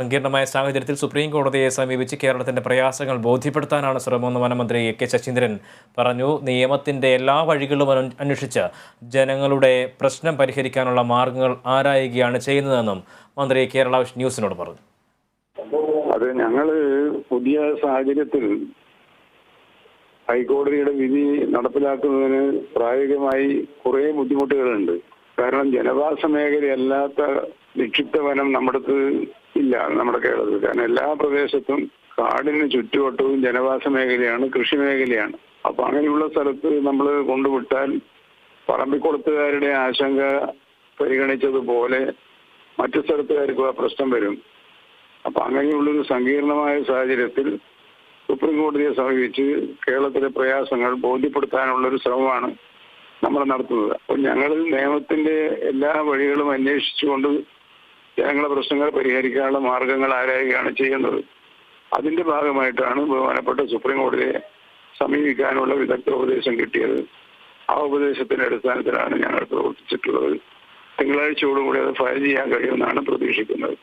സങ്കീർണമായ സാഹചര്യത്തിൽ സുപ്രീം കോടതിയെ സമീപിച്ച് കേരളത്തിന്റെ പ്രയാസങ്ങൾ ബോധ്യപ്പെടുത്താനാണ് ശ്രമമെന്ന് വനമന്ത്രി എ.കെ. ശശീന്ദ്രൻ പറഞ്ഞു. നിയമത്തിന്റെ എല്ലാ വഴികളും അന്വേഷിച്ച് ജനങ്ങളുടെ പ്രശ്നം പരിഹരിക്കാനുള്ള മാർഗങ്ങൾ ആരായുകയാണ് ചെയ്യുന്നതെന്നും മന്ത്രി കേരള ന്യൂസിനോട് പറഞ്ഞു. അത് ഞങ്ങള് പുതിയ സാഹചര്യത്തിൽ ഹൈക്കോടതിയുടെ വിധി നടപ്പിലാക്കുന്നതിന് പ്രായോഗികമായി കുറെ ബുദ്ധിമുട്ടുകളുണ്ട്. കാരണം ജനവാസ മേഖലയല്ലാത്ത നിക്ഷിപ്ത വനം നമ്മുടെ ഇല്ല, നമ്മുടെ കേരളത്തിൽ. കാരണം എല്ലാ പ്രദേശത്തും കാടിന് ചുറ്റുവട്ടവും ജനവാസ മേഖലയാണ്, കൃഷി മേഖലയാണ്. അപ്പൊ അങ്ങനെയുള്ള സ്ഥലത്ത് നമ്മൾ കൊണ്ടുവിട്ടാൽ പറമ്പിക്കൊളുത്തുകാരുടെ ആശങ്ക പരിഗണിച്ചതുപോലെ മറ്റു സ്ഥലത്തുകാർക്ക് ആ പ്രശ്നം വരും. അപ്പൊ അങ്ങനെയുള്ളൊരു സങ്കീർണമായ സാഹചര്യത്തിൽ സുപ്രീം കോടതിയെ സമീപിച്ച് കേരളത്തിലെ പ്രയാസങ്ങൾ ബോധ്യപ്പെടുത്താനുള്ളൊരു ശ്രമമാണ് നമ്മൾ നടത്തുന്നത്. അപ്പോൾ ഞങ്ങൾ നിയമത്തിന്റെ എല്ലാ വഴികളും അന്വേഷിച്ചുകൊണ്ട് ജനങ്ങളുടെ പ്രശ്നങ്ങൾ പരിഹരിക്കാനുള്ള മാർഗങ്ങൾ ആരായുകയാണ് ചെയ്യുന്നത്. അതിന്റെ ഭാഗമായിട്ടാണ് ബഹുമാനപ്പെട്ട സുപ്രീം കോടതിയെ സമീപിക്കാനുള്ള വിദഗ്ധ ഉപദേശം കിട്ടിയത്. ആ ഉപദേശത്തിന്റെ അടിസ്ഥാനത്തിലാണ് ഞങ്ങൾ പ്രവർത്തിച്ചിട്ടുള്ളത്. തിങ്കളാഴ്ചയോടുകൂടി അത് ഫയൽ ചെയ്യാൻ കഴിയുമെന്നാണ് പ്രതീക്ഷിക്കുന്നത്.